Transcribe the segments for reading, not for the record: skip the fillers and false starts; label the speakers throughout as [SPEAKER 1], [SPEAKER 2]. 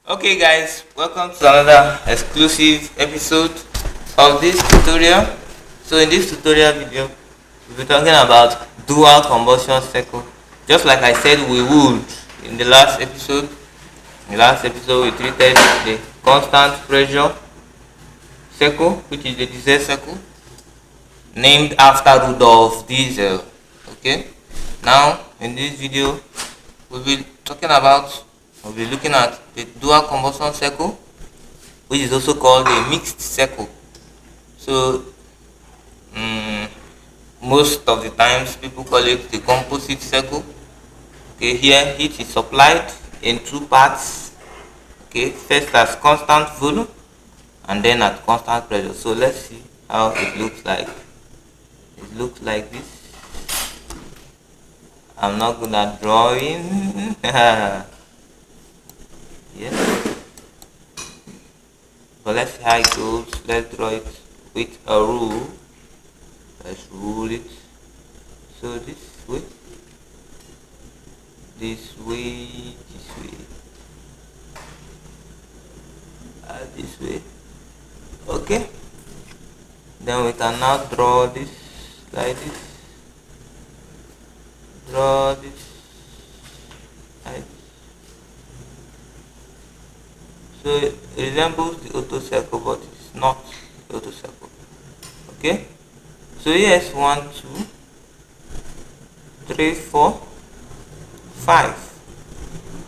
[SPEAKER 1] Okay guys, welcome to another exclusive episode of this tutorial. So in this tutorial video, we'll be talking about dual combustion cycle. Just like I said we would in the last episode. In the last episode we treated the constant pressure cycle, which is the diesel cycle, named after Rudolf Diesel. Okay. Now in this video we'll be looking at the dual combustion cycle, which is also called a mixed cycle. So most of the times people call it the composite cycle. Okay, here heat is supplied in two parts. Okay, first as constant volume and then at constant pressure. So let's see how it looks like. It looks like this. I'm not good at drawing. Yes, but let's see how it goes. Let's draw it with a rule. Let's rule it. So this way, this way, this way, this way. Okay, then we can now draw this like this. Draw this like this. So it resembles the Otto circle, but it's not the Otto circle. Okay, so here's 1 2 3 4 5.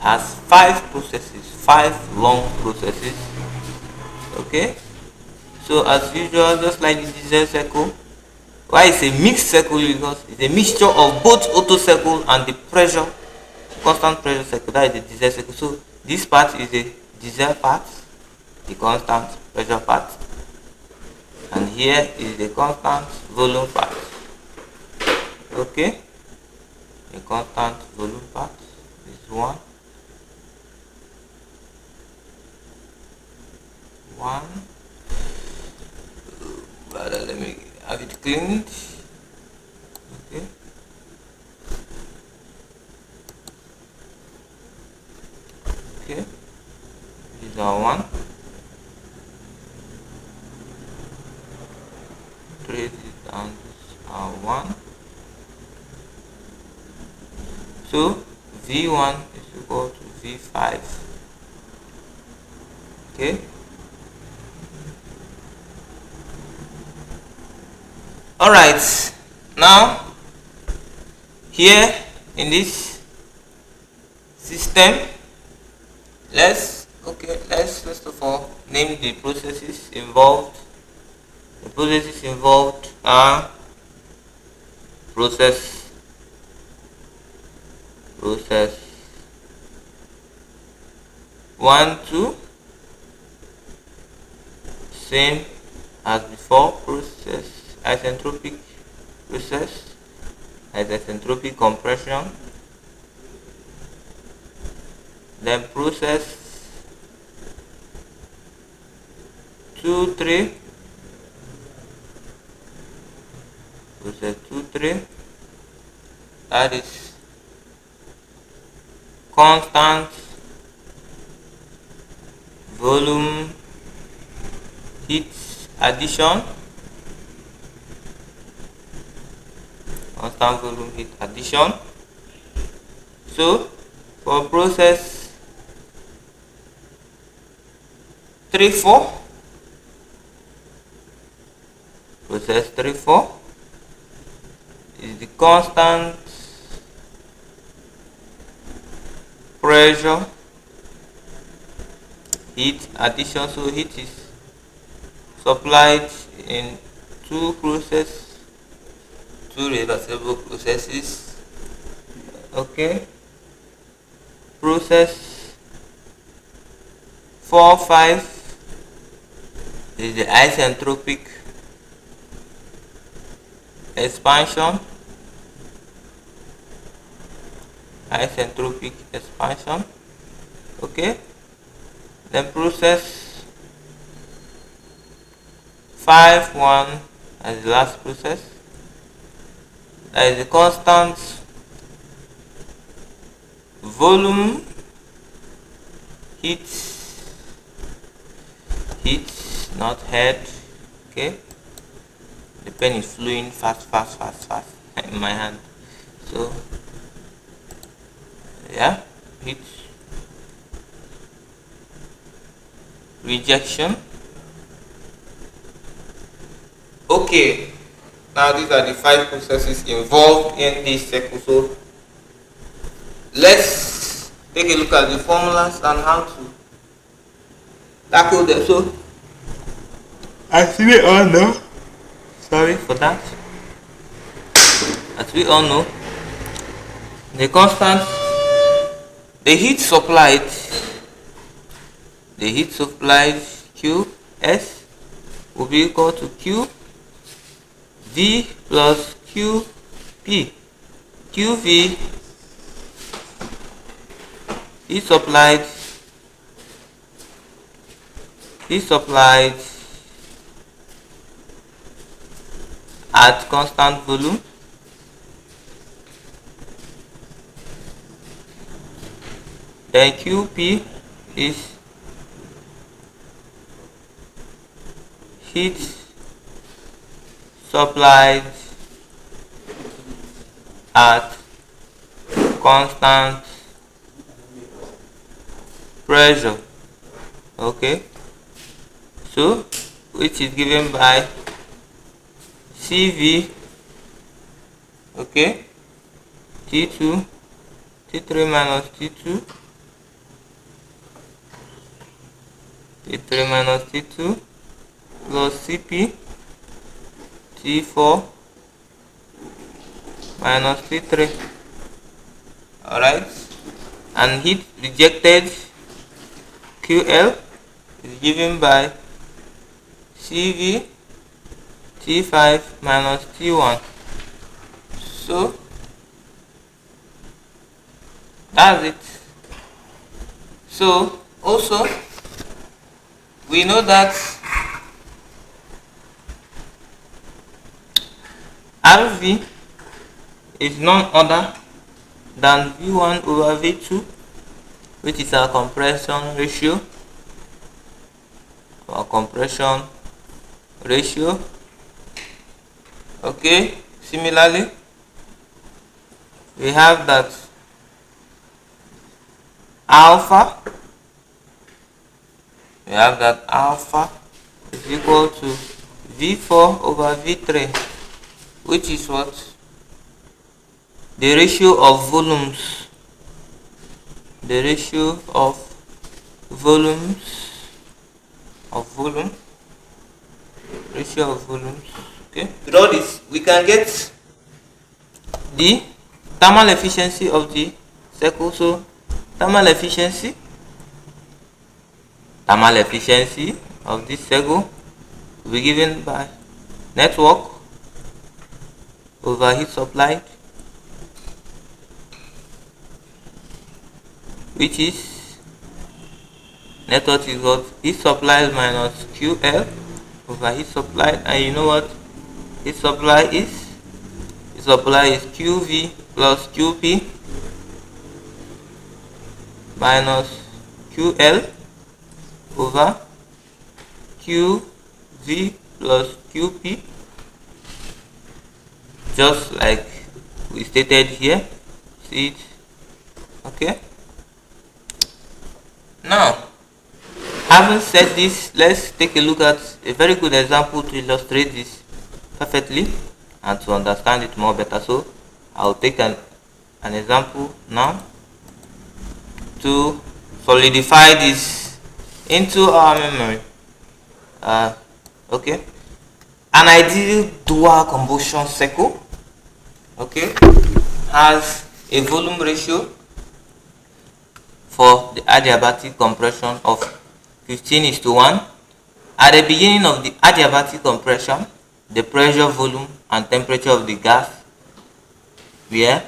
[SPEAKER 1] Has 5 processes, 5 long processes. Okay, so as usual, just like the diesel cycle, why it's a mixed cycle? Because it's a mixture of both Otto cycle and the pressure, constant pressure cycle, that is the diesel cycle. So this part is the diesel part, the constant pressure part, and here is the constant volume part. Okay, the constant volume part is one, rather let me have it cleaned. Okay, okay, these are 1, 3 and these are 1. So V1 is equal to V5. Okay, all right. Now here in this system, let's first of all name the processes involved. The processes involved are process 1 2, same as before, process isentropic process, isentropic compression. Then process 2 3, process 2 3, that is constant volume heat addition, constant volume heat addition. So for process 3 4, process 3 4 is the constant pressure heat addition. So heat is supplied in two reversible processes. Okay, process 4 5 is the isentropic expansion, Okay, then process 5 1 as the last process, that is the constant volume heat heat, not head. Okay, the pen is flowing fast in my hand. So yeah, heat, rejection. Okay, now these are the 5 processes involved in this cycle. So let's take a look at the formulas and how to tackle them. So as we all know, sorry for that. As we all know, the constant, the heat supplied Qs will be equal to QV plus QP. QV is supplied at constant volume, then QP is heat supplied at constant pressure. Okay, so which is given by CV, okay, T2, T3 minus T2, T3 minus T2 plus CP, T4 minus T3. Alright, and heat rejected QL is given by CV, T5 minus T1. So that's it. So also we know that RV is none other than V1 over V2, which is our compression ratio. Okay, similarly we have that alpha is equal to V4 over V3, which is what? The ratio of volumes. Okay. With all this, we can get the thermal efficiency of the cycle. So thermal efficiency of this cycle will be given by network over heat supplied, which is network is what? Heat supplied minus QL over heat supplied, and you know what heat supply is? Heat supply is QV plus QP minus QL over QV plus QP, just like we stated here. See it? Okay. Now, having said this, let's take a look at a very good example to illustrate this perfectly and to understand it more better. So I'll take an example now to solidify this into our memory. Okay, an ideal dual combustion cycle, okay, has a volume ratio for the adiabatic compression of 15:1. At the beginning of the adiabatic compression, the pressure, volume, and temperature of the gas were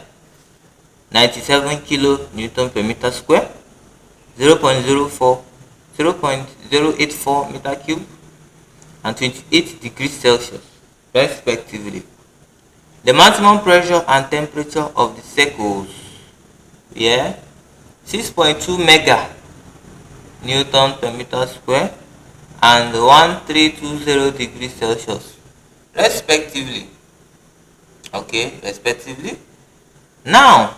[SPEAKER 1] 97 kilonewton per meter square, 0.084 meter cube, and 28 degrees Celsius, respectively. The maximum pressure and temperature of the cycles were 6.2 mega Newton per meter square and 1320 degrees Celsius respectively. Okay, respectively. Now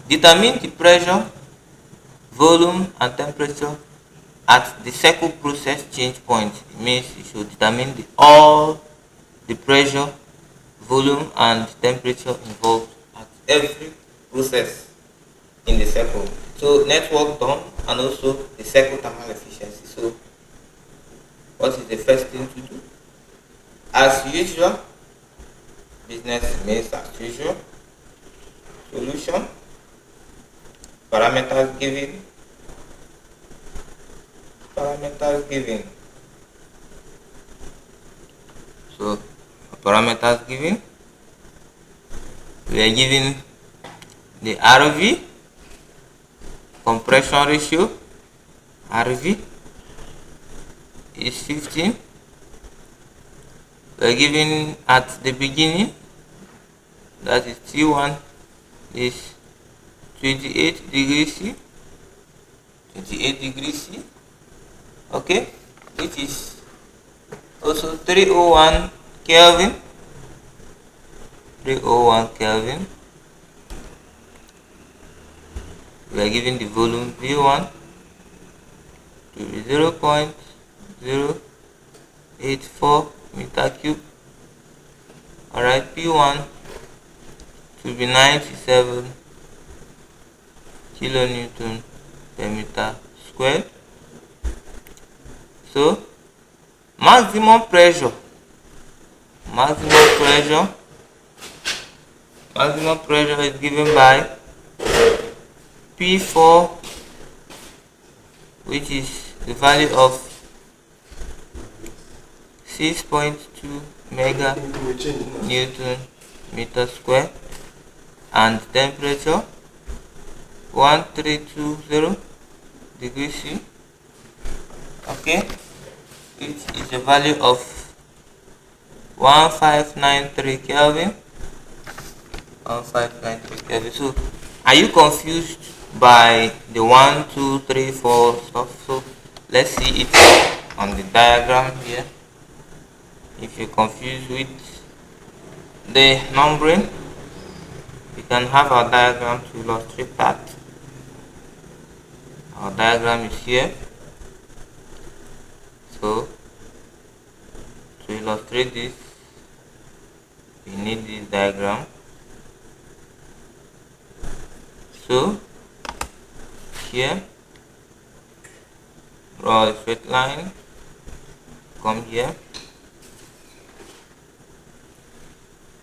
[SPEAKER 1] determine the pressure, volume and temperature at the cycle process change point. It means you should determine all the pressure, volume and temperature involved at every process in the cycle. So net work done and also the cycle thermal efficiency. So what is the first thing to do? As usual, business remains as usual. Solution, parameters given, so parameters given, we are given the RV, compression ratio, RV is 15. We are given at the beginning, that is T1 is 28 degrees C, okay, which is also 301 Kelvin. We are given the volume V1 to be 0.084 meter cube. Alright, P1 to be 97 kilonewton per meter squared. So maximum pressure is given by P4, which is the value of 6.2 mega Newton meter square, and temperature 1320 degrees C, okay, which is a value of 1593 Kelvin. So are you confused by the 1, 2, 3, 4 stuff? So let's see it on the diagram here. If you're confused with the numbering, we can have our diagram to illustrate that. Our diagram is here. So to illustrate this, we need this diagram. So here, draw a straight line, come here,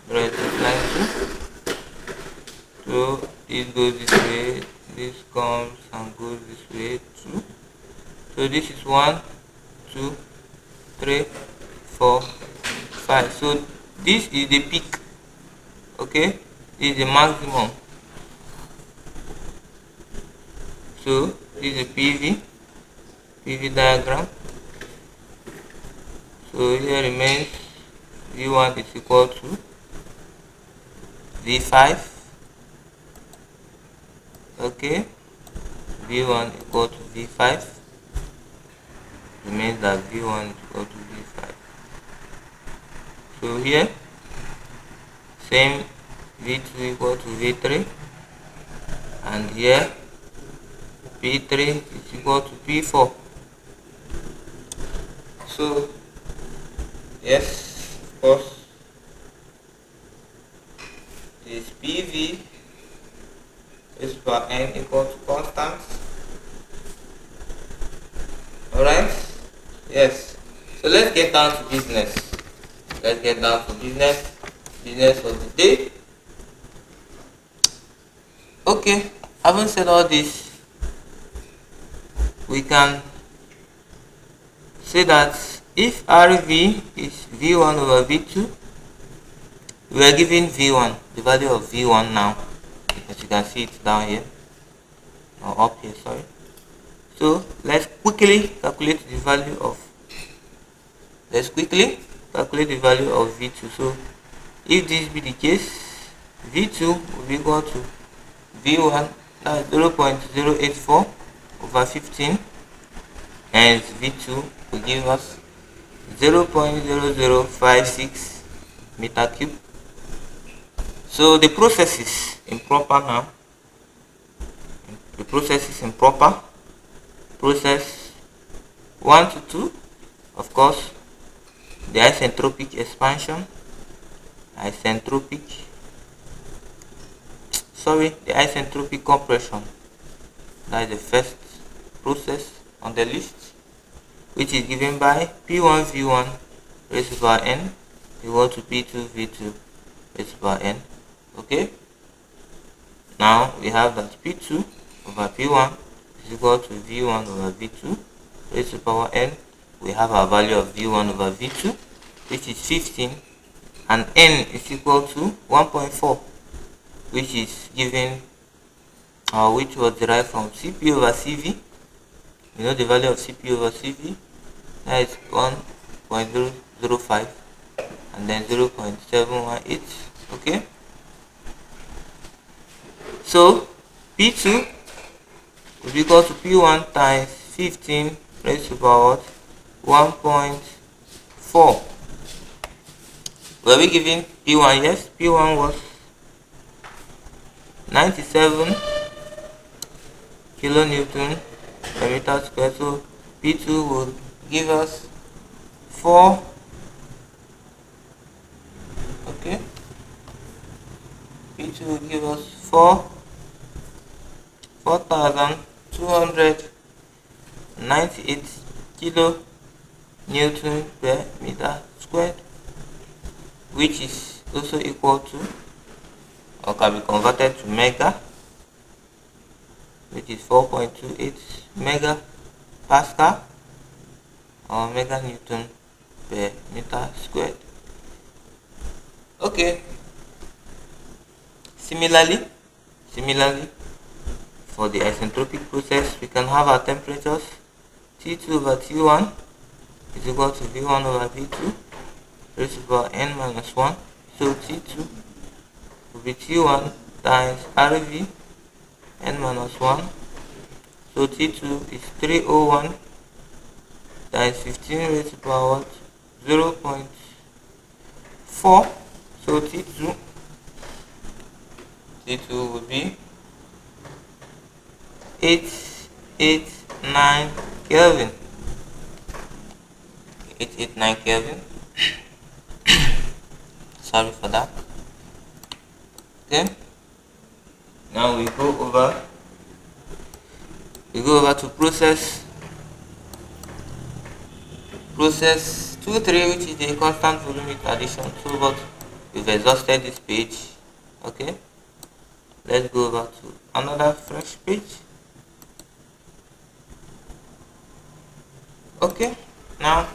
[SPEAKER 1] draw a straight line too. So this goes this way, this comes and goes this way too. So this is 1, 2, 3, 4, 5. So this is the peak, okay, this is the maximum. So this is a PV diagram. So here remains V1 is equal to V5, okay, V1 equal to V5, remains that V1 is equal to V5. So here, same, V2 equal to V3, and here P3 is equal to P4. So yes, of course, this PV is for N equal to constant. Alright, yes. So let's get down to business. Business of the day. Okay, having said all this, we can say that if RV is V1 over V2, we are given V1, the value of V1 now, as you can see it down here, or up here, sorry. So let's quickly calculate the value of V2. So if this be the case, V2 will be equal to V1, that's 0.084 over 15 Hence V2 will give us 0.0056 meter cube. So the process is improper now. The process is improper. Process 1 to 2, of course, the isentropic expansion, the isentropic compression. That is the first process on the list, which is given by P1 V1 raised to power n equal to P2 V2 raised to power n. Okay. Now we have that P2 over P1 is equal to V1 over V2 raised to power n. We have our value of V1 over V2, which is 15, and n is equal to 1.4, which is given, which was derived from Cp over Cv. You know the value of Cp over Cv, that is 1.005 and then 0.718. Okay, so P2 will be equal to P1 times 15 raised to power 1.4. Were we given P1? Yes, P1 was 97 kilonewton per meter square. So P2 would give us 4. Okay, P2 will give us 4,298 kilonewton per meter squared, which is also equal to, or can be converted to mega, which is 4.28 mega pascal or mega newton per meter squared. Okay, similarly for the isentropic process, we can have our temperatures. T2 over T1 is equal to V1 over V2 raised to the power n minus 1. So T2 will be T1 times RV n minus 1. So T2 is 301 times 15 raised to the power 0.4. So T2 will be 889 Kelvin. 889 Kelvin. Sorry for that. Okay. Now we go over to process 2-3, which is the constant volumic addition. So, but we've exhausted this page. Okay, let's go over to another fresh page. Okay, now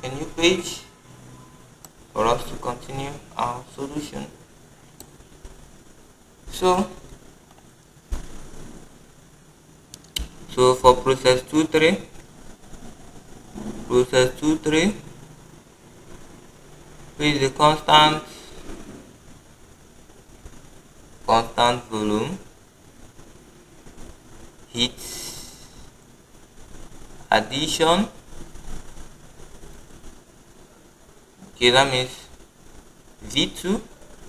[SPEAKER 1] a new page for us to continue our solution. So for process 2-3, which is the constant volume heat addition. Okay, that means V2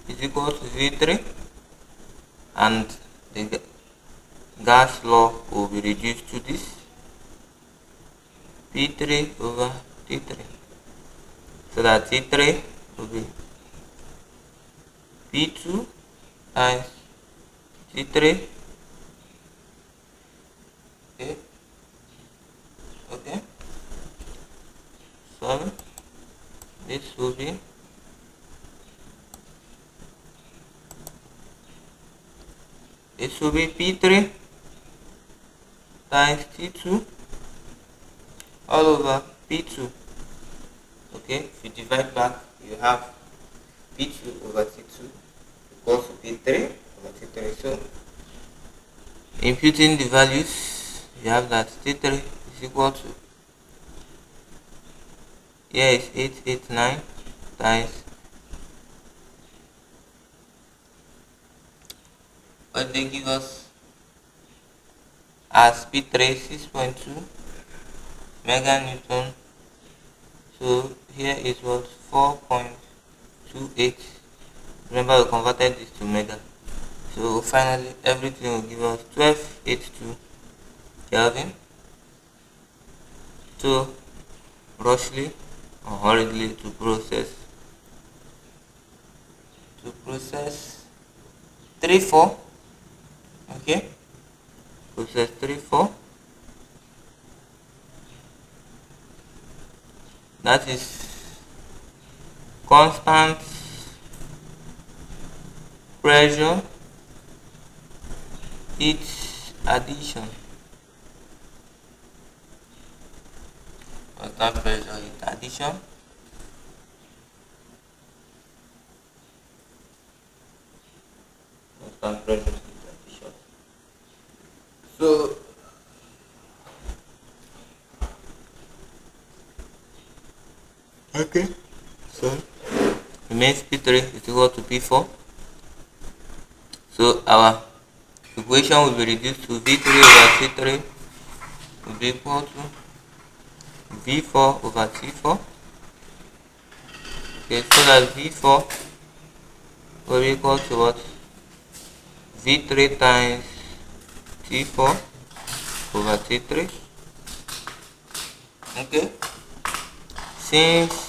[SPEAKER 1] is equal to V3, and the gas law will be reduced to this P3 over T3, so that T3 will be P2 times T3. Okay, so this will be P3 times T2 all over P2. Okay, if you divide back, you have P2 over T2 equals to P3 over T3. So imputing the values, you have that T3 is equal to, here is 889 times, what they give us as P3 6.2 meganewton. So here is what 4.28. Remember we converted this to mega. So finally everything will give us 1282 Kelvin. So rushly or hurriedly to process 3-4. Okay, process 3-4. That is constant pressure heat addition. Constant pressure heat addition. Constant pressure heat addition. So okay, so remains P3 is equal to P4. So our equation will be reduced to V3 over T3 will be equal to V4 over T4. Okay, so that V4 will be equal to what? V3 times T4 over T3. Okay, since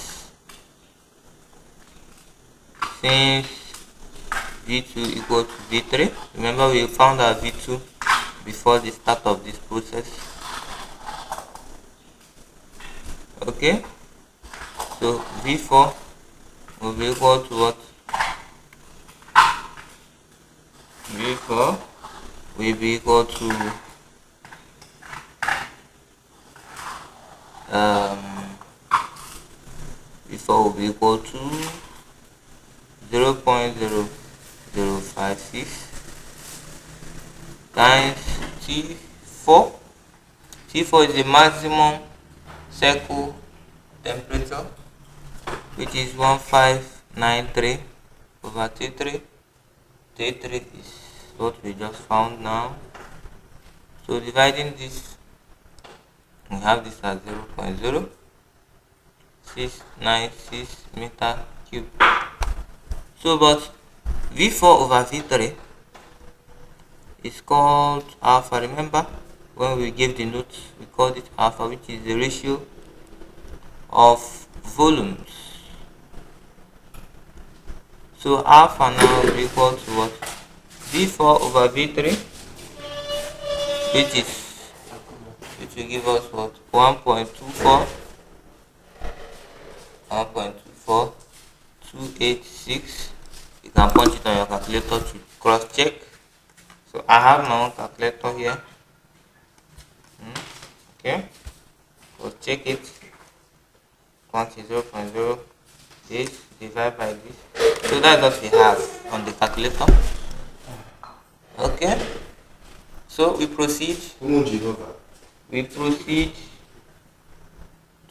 [SPEAKER 1] V2 equal to V3, remember we found our V2 before the start of this process. Okay, so V4 will be equal to what? V4 will be equal to V4 will be equal to 0.0056 times T4. T4 is the maximum circle temperature, which is 1593 over T3. T3 is what we just found now. So dividing this, we have this as 0.0696 meter cube. So but V4 over V3 is called alpha. Remember when we gave the notes, we called it alpha, which is the ratio of volumes. So alpha now will be equal to what? V4 over V3, which will give us what? 1.24286. You can punch it on your calculator to cross check. So I have my own calculator here. Okay, so check it. Quantity 0.08 divided by this. So that's what we have on the calculator. Okay, so we proceed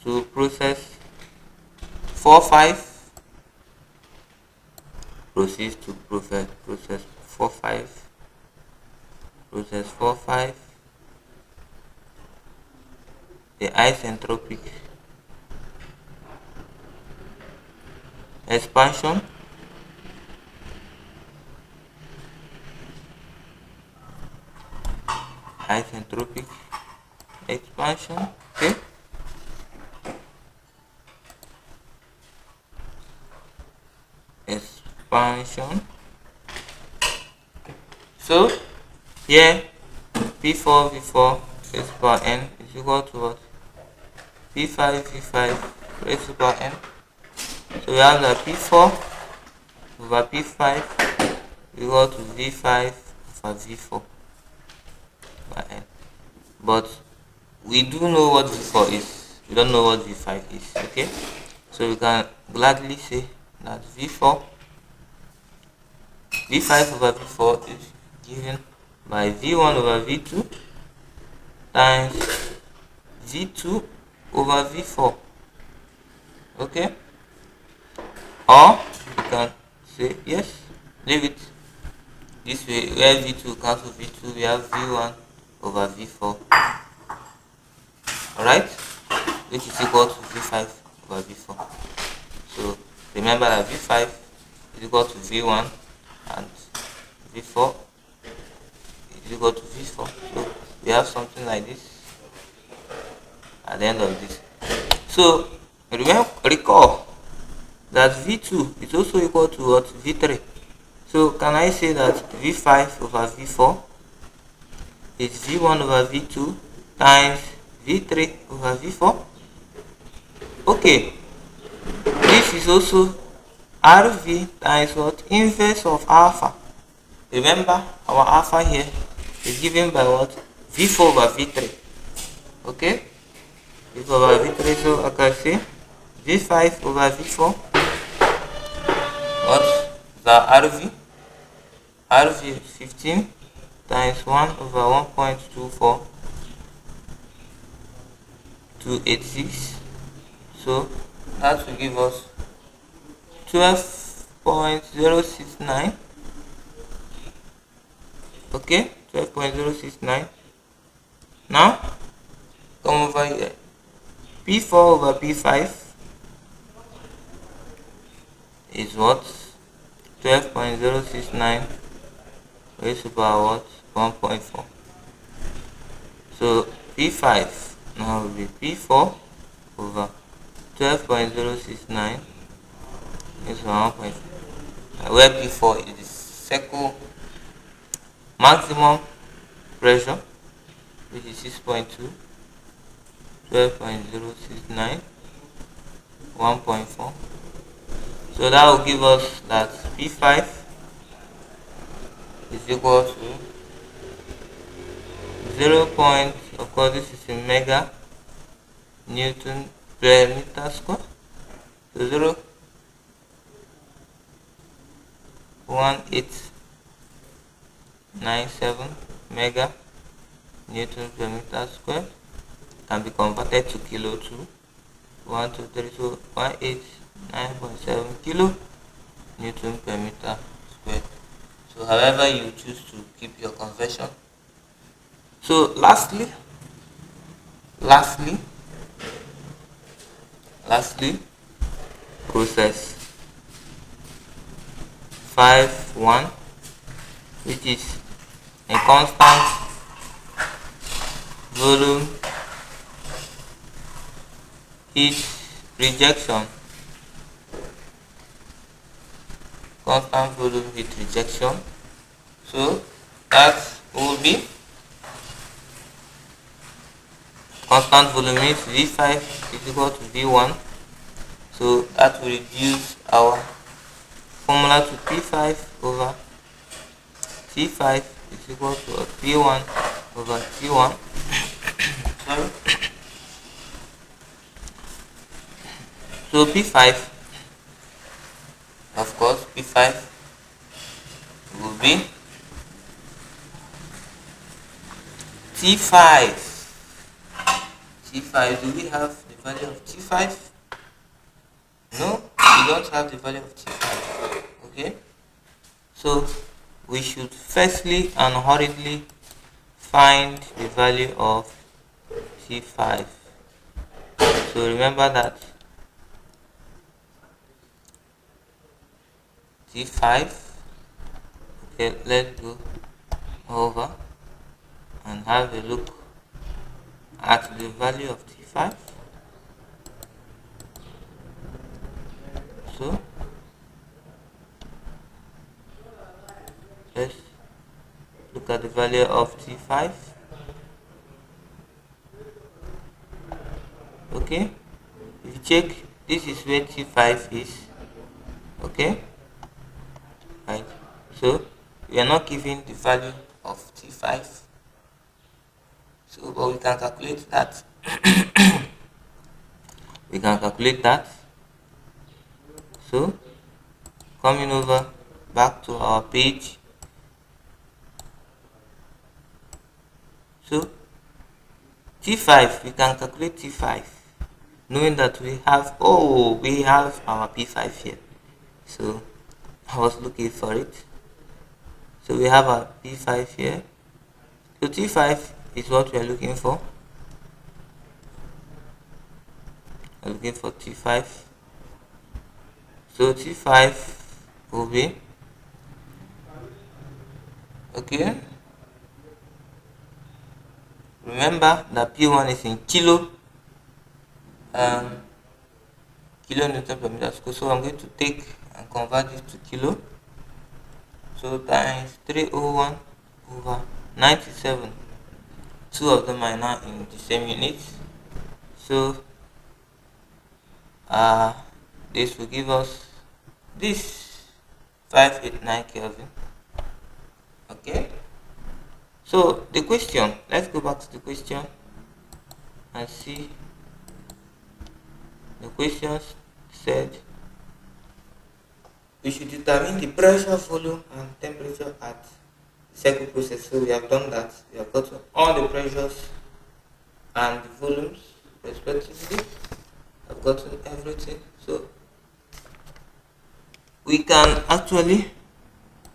[SPEAKER 1] to process 4-5. Proceed to process 4-5. Process 4-5. The isentropic expansion isentropic expansion. Okay, expansion. So here P4 raised to power n is equal to what? P5 raised to power n. So we have that P4 over P5 equal to V5 over V4 by n. But we do know what V4 is. We don't know what V5 is. Okay, so we can gladly say that V5 over V4 is given by V1 over V2 times V2 over V4. Okay, or you can say yes, leave it this way, where V2 cancel V2, we have V1 over V4. Alright, which is equal to V5 over V4. So remember that V5 is equal to V1 and V4 is equal to V4. So we have something like this at the end of this. So recall that V2 is also equal to what? V3. So can I say that V5 over V4 is V1 over V2 times V3 over V4? Okay, this is also RV times what? Inverse of alpha. Remember, our alpha here is given by what? V4 over V3. Okay, V4 over V3, so I can say V5 over V4, what? The RV is 15 times 1 over 1.24286. So that will give us 12.069. Okay, 12.069. Now come over here. P4 over P5 is what? 12.069 raised to power what? 1.4. So P5 now will be P4 over 12.069 is 1.4, where P4 is the circle maximum pressure, which is 6.2, 12.069, 1.4. So that will give us that P5 is equal to 0. Of course, this is in mega Newton per meter square. So 0.1897 mega Newton per meter square can be converted to kilo to 1, 2, 3, so 189.7 kilo Newton per meter square. So however you choose to keep your conversion. So lastly, process 5.1, which is a constant volume heat rejection. Constant volume heat rejection. So that will be constant volume means V5 is equal to V1. So that will reduce our formula to P5 over T5 is equal to P1 over T1. Sorry. So P5, of course, P5 will be T5. T5, do we have the value of T5? No, we don't have the value of T5. Okay, so we should firstly and hurriedly find the value of T5. So remember that T5, okay, let's go over and have a look at the value of T5. So let's look at the value of T5. Okay, if you check, this is where T5 is. Okay, right, so we are not given the value of T5, so but we can calculate that. We can calculate that. So coming over back to our page, so T5, we can calculate T5 knowing that we have our P5 here. So I was looking for it. So we have our P5 here. So T5 is what we are looking for. I'm looking for T5. So T5 will be, okay, remember that P1 is in kilonewton per meter square. So I'm going to take and convert this to kilo. So times 301 over 97. Two of them are now in the same unit. So this will give us this 589 Kelvin. Okay. So the question, let's go back to the question and see. The question said we should determine the pressure, volume, and temperature at the cycle process. So we have done that. We have got all the pressures and the volumes respectively. I've gotten everything. So we can actually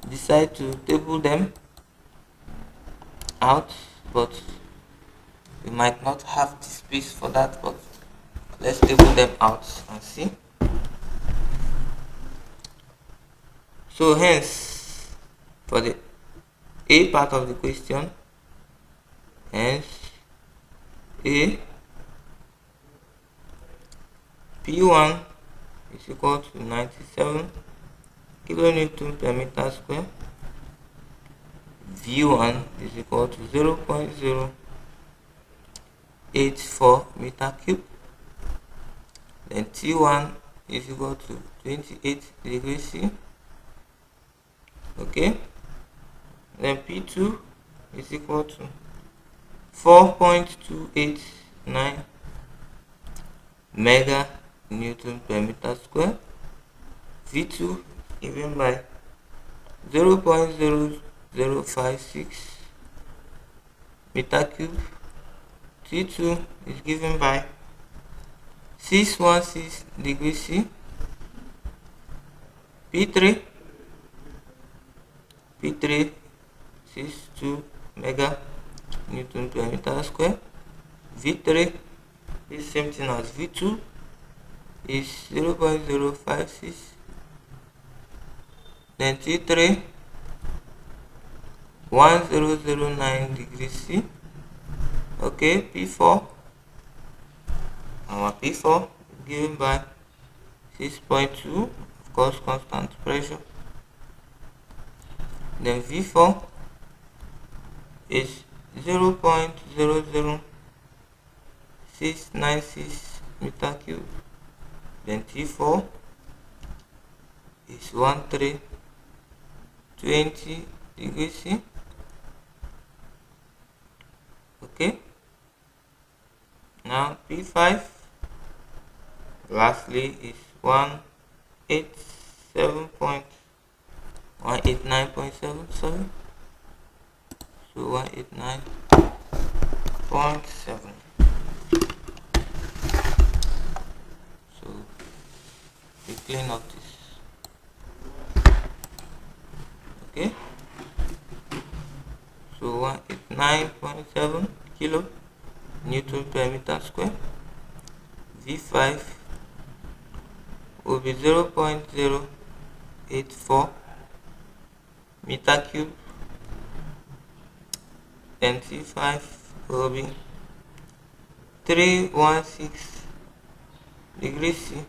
[SPEAKER 1] decide to table them out, but we might not have the space for that. But let's table them out and see. So hence, for the A part of the question, hence A, P1 is equal to 97 kilonewton per meter square. V1 is equal to 0.084 meter cube. Then T1 is equal to 28 degrees C. Okay. Then P2 is equal to 4.289 mega Newton per meter square. V2 given by 0.0056 meter cube. T2 is given by 616 degrees C. P3 62 mega Newton per meter square. V3 is same thing as V2, is 0.056. Then T3 1009 degrees C. Okay, P4, our P4 given by 6.2, of course constant pressure. Then V4 is 0.00696 meter cube. Then T4 is 1320 degrees C. Okay. Now P5 lastly is 189.7, sorry. So 189.7. So we clean up this. Okay. So 189.7 kilo Newton per meter square. V5 will be 0.084 meter cube. Then T5 will be 316 degrees C.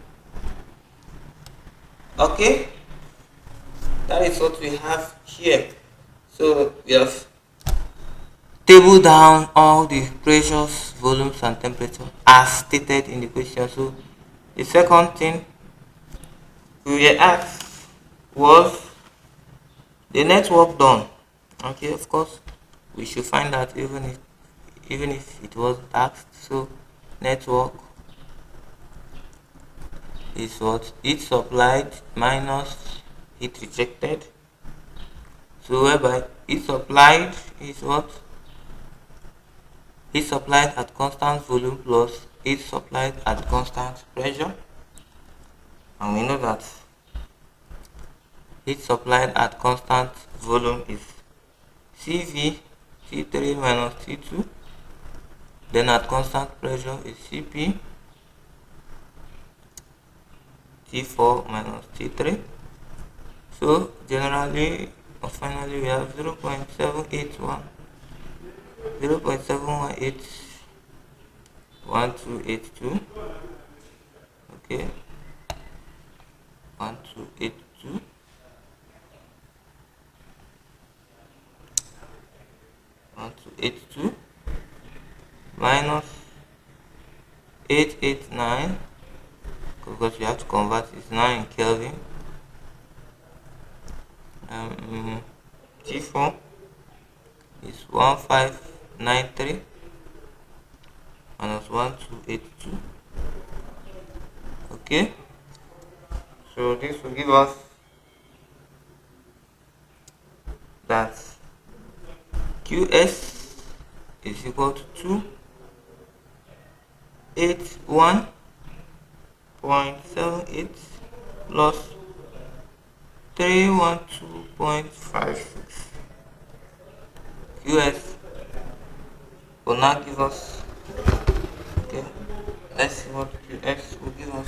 [SPEAKER 1] Okay, that is what we have here. So we have tabled down all the pressures, volumes, and temperature as stated in the question. So the second thing we were asked was the network done. Okay, of course we should find out even if it wasn't asked. So network is what? Heat supplied minus heat rejected. So whereby heat supplied is what? Heat supplied at constant volume plus heat supplied at constant pressure. And we know that heat supplied at constant volume is CV T3 minus T2. Then at constant pressure is CP T4 minus T3. So generally or finally we have 0.781 0.718 okay, 1282 1282 minus 889, because you have to convert it now in Kelvin. T4 is 1593 minus 1282. Okay, so this will give us that QS is equal to 281.78 plus 312.56. QS will now give us, okay, let's see what QS will give us.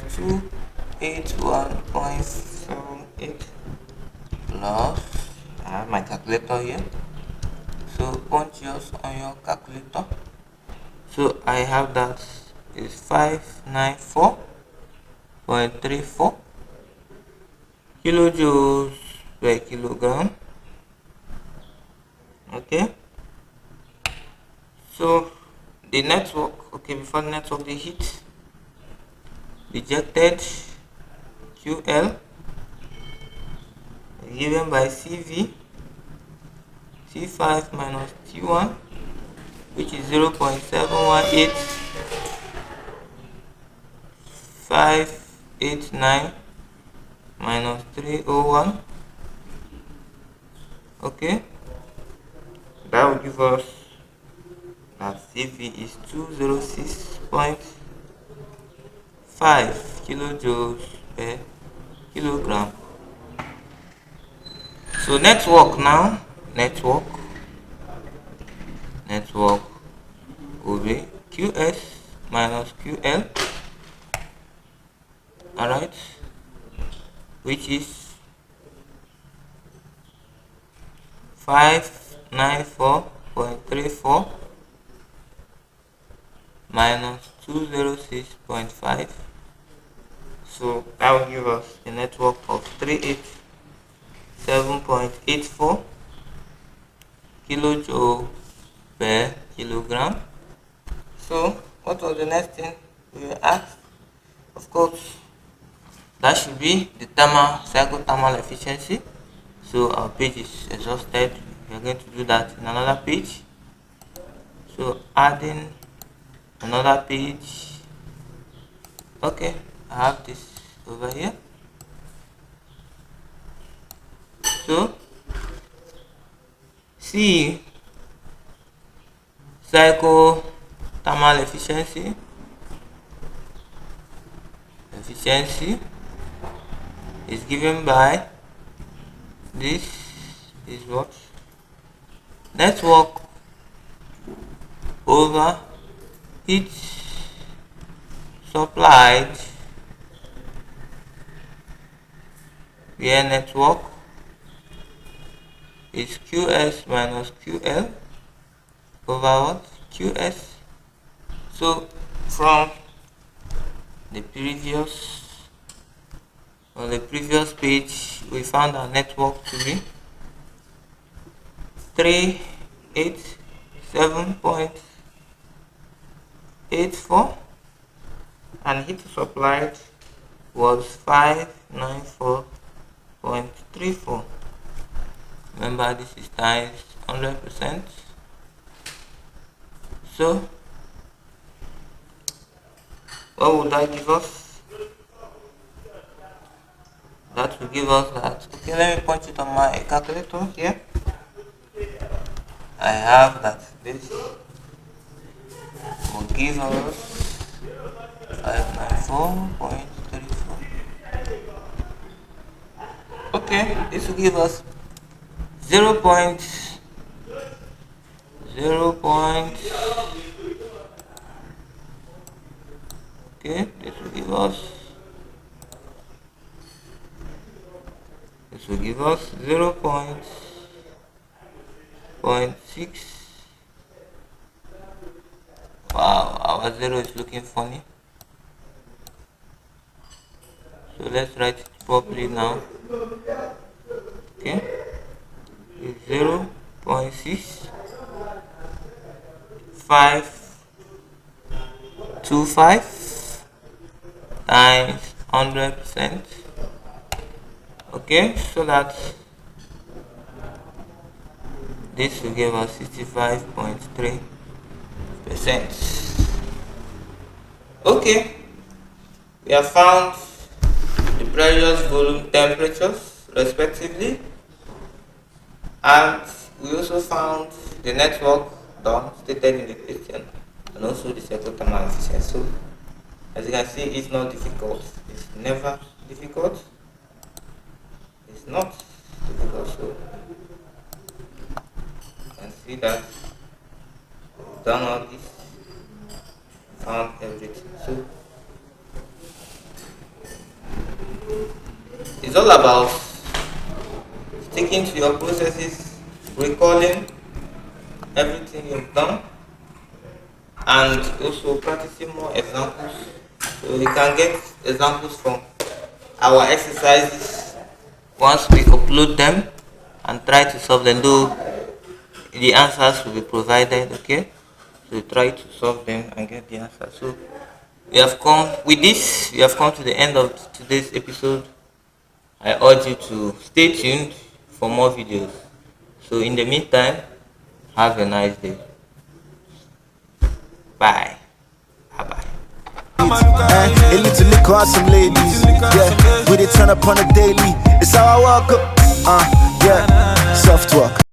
[SPEAKER 1] 281.78 plus, I have my calculator here, so punch yours on your calculator. So I have that is 594.34 kilojoules per kilogram. Okay, so the network, okay, before the network, the heat rejected QL given by CV, C5 minus T1, which is 0.718589 minus 301. Okay, that will give us that CV is 206.5 kilojoules per kilogram. So network now, network will be QS minus QL, alright, which is 594.34 minus 206.5. So that will give us a network of 387.84 kilojoule per kilogram. So what was the next thing we were asked? Of course, that should be the cycle thermal efficiency. So our page is exhausted. We are going to do that in another page. So adding another page. Okay, I have this over here. So C, cycle thermal efficiency is given by this is what? Network over heat supplied, where network is QS minus QL over what? QS. So from the previous page, we found our network to be 387.84 and heat supplied was 594.34. Remember, this is times 100%. So what would that give us? That will give us that. Okay, let me punch it on my calculator here. I have that this will give us 594.34. Okay, this will give us 0. Okay, this will give us This will give us 0.6. Wow, our 0 is looking funny. So let's write it properly now. Okay, it's 0.6525 times 100%. Okay, so that this will give us 65.3%. Okay, we have found the pressures, volume, temperatures respectively, and we also found the network done stated in the question, and also the cycle thermal efficiency. So as you can see, it's not difficult. It's never difficult. It's not difficult. So you can see that we've done all this, found everything. So it's all about sticking to your processes, recalling everything you've done, and also practicing more examples. So you can get examples from our exercises once we upload them and try to solve them, though the answers will be provided. Okay, so try to solve them and get the answer. So we have come to the end of today's episode. I urge you to stay tuned for more videos. So in the meantime, have a nice day. Bye. Bye.
[SPEAKER 2] A little liquor and some ladies. Yeah, we did turn up on a daily. It's how I walk up. Yeah, soft walk.